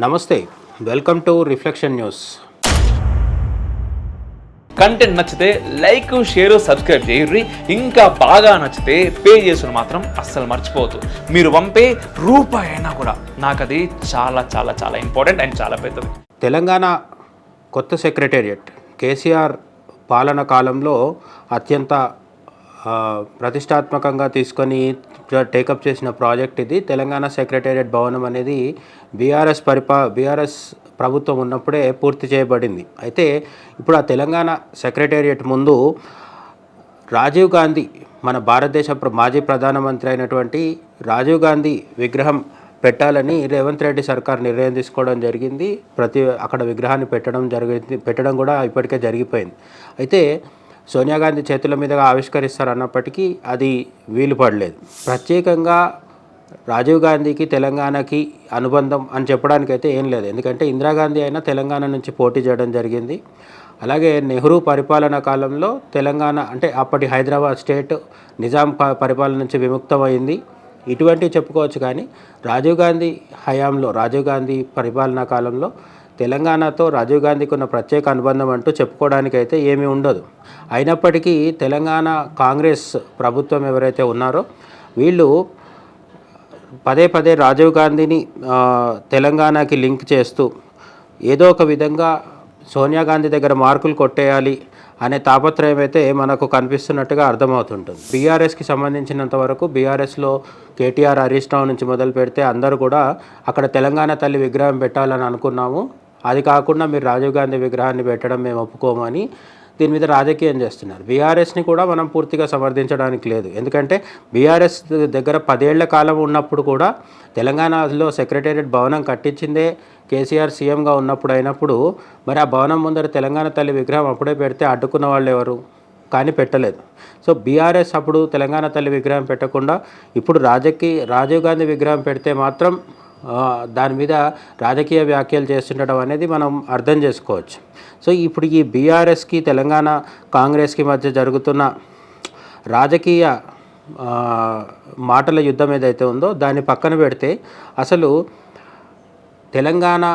నమస్తే, welcome to reflection news. Content నచ్చితే like, share, subscribe చేయండి. ఇంకా బాగా నచ్చితే పే చేసుకుని మాత్రం అస్సలు మర్చిపోవద్దు. మీరు పంపే రూపాయి అయినా కూడా నాకు అది చాలా చాలా చాలా ఇంపార్టెంట్ అండ్ చాలా పెద్దది. తెలంగాణ కొత్త సెక్రటేరియట్ కేసీఆర్ పాలన కాలంలో అత్యంత ప్రతిష్టాత్మకంగా తీసుకొని టేకప్ చేసిన ప్రాజెక్ట్ ఇది. తెలంగాణ సెక్రటేరియట్ భవనం అనేది బీఆర్ఎస్ ప్రభుత్వం ఉన్నప్పుడే పూర్తి చేయబడింది. అయితే ఇప్పుడు ఆ తెలంగాణ సెక్రటేరియట్ ముందు రాజీవ్ గాంధీ, మన భారతదేశ మాజీ ప్రధానమంత్రి అయినటువంటి రాజీవ్ గాంధీ విగ్రహం పెట్టాలని రేవంత్ రెడ్డి సర్కార్ నిర్ణయం తీసుకోవడం జరిగింది. అక్కడ విగ్రహాన్ని పెట్టడం కూడా ఇప్పటికే జరిగిపోయింది. అయితే సోనియా గాంధీ చేతుల మీదుగా ఆవిష్కరిస్తారన్నప్పటికీ అది వీలు పడలేదు. ప్రత్యేకంగా రాజీవ్ గాంధీకి తెలంగాణకి అనుబంధం అని చెప్పడానికైతే ఏం లేదు. ఎందుకంటే ఇందిరాగాంధీ అయినా తెలంగాణ నుంచి పోటీ చేయడం జరిగింది. అలాగే నెహ్రూ పరిపాలనా కాలంలో తెలంగాణ అంటే అప్పటి హైదరాబాద్ స్టేట్ నిజాం పరిపాలన నుంచి విముక్తమైంది. ఇటువంటివి చెప్పుకోవచ్చు. కానీ రాజీవ్ గాంధీ పరిపాలనా కాలంలో తెలంగాణతో రాజీవ్ గాంధీకి ఉన్న ప్రత్యేక అనుబంధం అంటూ చెప్పుకోవడానికైతే ఏమీ ఉండదు. అయినప్పటికీ తెలంగాణ కాంగ్రెస్ ప్రభుత్వం ఎవరైతే ఉన్నారో వీళ్ళు పదే పదే రాజీవ్ గాంధీని తెలంగాణకి లింక్ చేస్తూ ఏదో ఒక విధంగా సోనియా గాంధీ దగ్గర మార్కులు కొట్టేయాలి అనే తాపత్రయం అయితే మనకు కనిపిస్తున్నట్టుగా అర్థమవుతుంటుంది. బీఆర్ఎస్కి సంబంధించినంత వరకు బీఆర్ఎస్లో కేటీఆర్, హరీష్ రావు నుంచి మొదలు పెడితే అందరూ కూడా అక్కడ తెలంగాణ తల్లి విగ్రహం పెట్టాలని అనుకున్నాము, అది కాకుండా మీరు రాజీవ్ గాంధీ విగ్రహాన్ని పెట్టడం మేము ఒప్పుకోమని దీని మీద రాజకీయం చేస్తున్నారు. బీఆర్ఎస్ని కూడా మనం పూర్తిగా సమర్థించడానికి లేదు. ఎందుకంటే బీఆర్ఎస్ దగ్గర 10 ఏళ్ల కాలం ఉన్నప్పుడు కూడా తెలంగాణలో సెక్రటేరియట్ భవనం కట్టించిందే కేసీఆర్ సీఎంగా ఉన్నప్పుడు అయినప్పుడు మరి ఆ భవనం ముందర తెలంగాణ తల్లి విగ్రహం అప్పుడే పెడితే అడ్డుకున్న వాళ్ళు ఎవరు? కానీ పెట్టలేదు. సో బీఆర్ఎస్ అప్పుడు తెలంగాణ తల్లి విగ్రహం పెట్టకుండా ఇప్పుడు రాజీవ్ గాంధీ విగ్రహం పెడితే మాత్రం దాని మీద రాజకీయ వ్యాఖ్యలు చేస్తుండడం అనేది మనం అర్థం చేసుకోవచ్చు. సో ఇప్పుడు ఈ బీఆర్ఎస్కి తెలంగాణ కాంగ్రెస్కి మధ్య జరుగుతున్న రాజకీయ మాటల యుద్ధం ఏదైతే ఉందో దాన్ని పక్కన పెడితే అసలు తెలంగాణ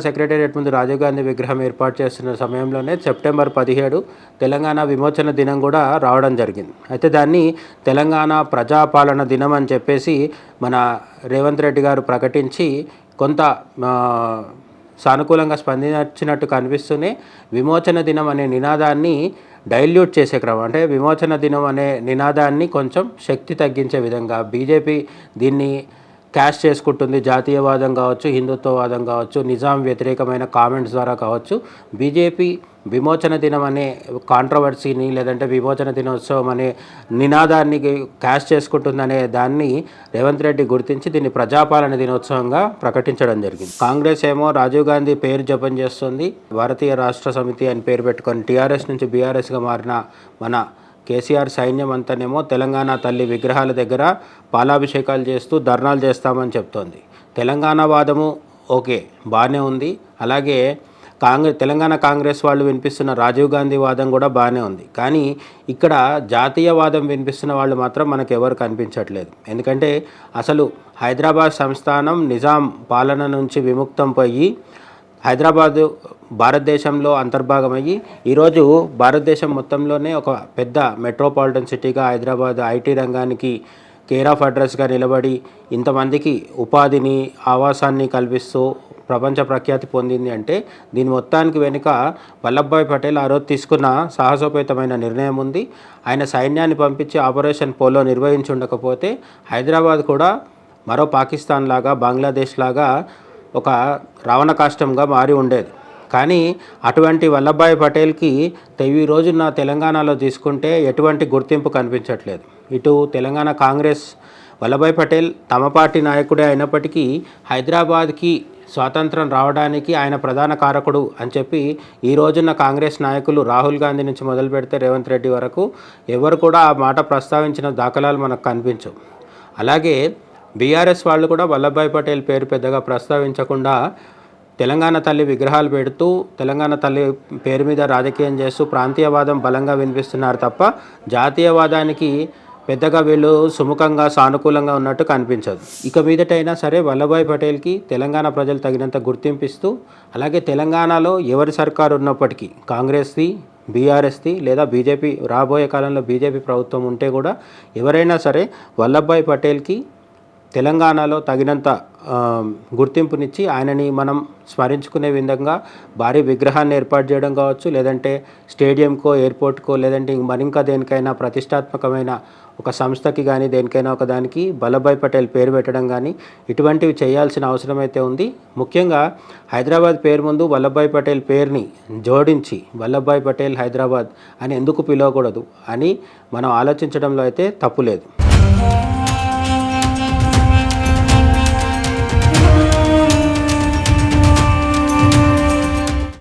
సెక్రటేరియట్ ముందు రాజీవ్ గాంధీ విగ్రహం ఏర్పాటు చేస్తున్న సమయంలోనే సెప్టెంబర్ 17 తెలంగాణ విమోచన దినం కూడా రావడం జరిగింది. అయితే దాన్ని తెలంగాణ ప్రజాపాలన దినం అని చెప్పేసి మన రేవంత్ రెడ్డి గారు ప్రకటించి కొంత సానుకూలంగా స్పందించినట్టు కనిపిస్తూనే విమోచన దినం అనే నినాదాన్ని డైల్యూట్ చేసే క్రమం, అంటే విమోచన దినం అనే నినాదాన్ని కొంచెం శక్తి తగ్గించే విధంగా బీజేపీ దీన్ని క్యాష్ చేసుకుంటుంది. జాతీయవాదం కావచ్చు, హిందుత్వవాదం కావచ్చు, నిజాం వ్యతిరేకమైన కామెంట్స్ ద్వారా కావచ్చు బీజేపీ విమోచన దినం అనే కాంట్రవర్సీని లేదంటే విమోచన దినోత్సవం అనే నినాదాన్ని క్యాష్ చేసుకుంటుందనే దాన్ని రేవంత్ రెడ్డి గుర్తించి దీన్ని ప్రజాపాలన దినోత్సవంగా ప్రకటించడం జరిగింది. కాంగ్రెస్ ఏమో రాజీవ్ గాంధీ పేరు జపం చేస్తుంది. భారతీయ రాష్ట్ర సమితి అని పేరు పెట్టుకొని టీఆర్ఎస్ నుంచి బీఆర్ఎస్గా మారిన మన కేసీఆర్ సైన్యం అంతానేమో తెలంగాణ తల్లి విగ్రహాల దగ్గర పాలాభిషేకాలు చేస్తూ ధర్నాలు చేస్తామని చెప్తోంది. తెలంగాణ వాదము ఓకే, బాగానే ఉంది. అలాగే తెలంగాణ కాంగ్రెస్ వాళ్ళు వినిపిస్తున్న రాజీవ్ గాంధీ వాదం కూడా బాగానే ఉంది. కానీ ఇక్కడ జాతీయవాదం వినిపిస్తున్న వాళ్ళు మాత్రం మనకు ఎవరు కనిపించట్లేదు. ఎందుకంటే అసలు హైదరాబాద్ సంస్థానం నిజాం పాలన నుంచి విముక్తం పోయి హైదరాబాదు భారతదేశంలో అంతర్భాగమయ్యి ఈరోజు భారతదేశం మొత్తంలోనే ఒక పెద్ద మెట్రోపాలిటన్ సిటీగా హైదరాబాద్ ఐటీ రంగానికి కేర్ ఆఫ్ అడ్రస్గా నిలబడి ఇంతమందికి ఉపాధిని, ఆవాసాన్ని కల్పిస్తూ ప్రపంచ ప్రఖ్యాతి పొందింది. అంటే దీని మొత్తానికి వెనుక వల్లభాయ్ పటేల్ ఆ రోజు తీసుకున్న సాహసోపేతమైన నిర్ణయం ఉంది. ఆయన సైన్యాన్ని పంపించి ఆపరేషన్ పోలో నిర్వహించి ఉండకపోతే హైదరాబాద్ కూడా మరో పాకిస్తాన్ లాగా, బంగ్లాదేశ్ లాగా ఒక రావణ కాష్టంగా మారి ఉండేది. కానీ అటువంటి వల్లభాయ్ పటేల్కి ఈ రోజున తెలంగాణలో తీసుకుంటే ఎటువంటి గుర్తింపు కనిపించట్లేదు. ఇటు తెలంగాణ కాంగ్రెస్ వల్లభాయ్ పటేల్ తమ పార్టీ నాయకుడే అయినప్పటికీ హైదరాబాద్కి స్వాతంత్రం రావడానికి ఆయన ప్రధాన కారకుడు అని చెప్పి ఈ రోజున కాంగ్రెస్ నాయకులు రాహుల్ గాంధీ నుంచి మొదలు పెడితే రేవంత్ రెడ్డి వరకు ఎవరు కూడా ఆ మాట ప్రస్తావించిన దాఖలాలు మనకు కనిపించవు. అలాగే బీఆర్ఎస్ వాళ్ళు కూడా వల్లభాయ్ పటేల్ పేరు పెద్దగా ప్రస్తావించకుండా తెలంగాణ తల్లి విగ్రహాలు పెడుతూ తెలంగాణ తల్లి పేరు మీద రాజకీయం చేస్తూ ప్రాంతీయవాదం బలంగా వినిపిస్తున్నారు తప్ప జాతీయవాదానికి పెద్దగా వీళ్ళు సుముఖంగా సానుకూలంగా ఉన్నట్టు కనిపించదు. ఇక మీదటైనా సరే వల్లభాయ్ పటేల్కి తెలంగాణ ప్రజలు తగినంత గుర్తింపిస్తూ, అలాగే తెలంగాణలో ఎవరి సర్కారు ఉన్నప్పటికీ కాంగ్రెస్ది, బీఆర్ఎస్ది లేదా బీజేపీ రాబోయే కాలంలో బీజేపీ ప్రభుత్వం ఉంటే కూడా ఎవరైనా సరే వల్లభాయ్ పటేల్కి తెలంగాణలో తగినంత గుర్తింపునిచ్చి ఆయనని మనం స్మరించుకునే విధంగా భారీ విగ్రహాన్ని ఏర్పాటు చేయడం కావచ్చు, లేదంటే స్టేడియంకో, ఎయిర్పోర్ట్కో, లేదంటే మరింకా దేనికైనా ప్రతిష్టాత్మకమైన ఒక సంస్థకి కానీ దేనికైనా ఒక దానికి వల్లభాయ్ పటేల్ పేరు పెట్టడం కానీ ఇటువంటివి చేయాల్సిన అవసరం అయితే ఉంది. ముఖ్యంగా హైదరాబాద్ పేరు ముందు వల్లభాయ్ పటేల్ పేరుని జోడించి వల్లభాయ్ పటేల్ హైదరాబాద్ అని ఎందుకు పిలవకూడదు అని మనం ఆలోచించడంలో అయితే తప్పు లేదు.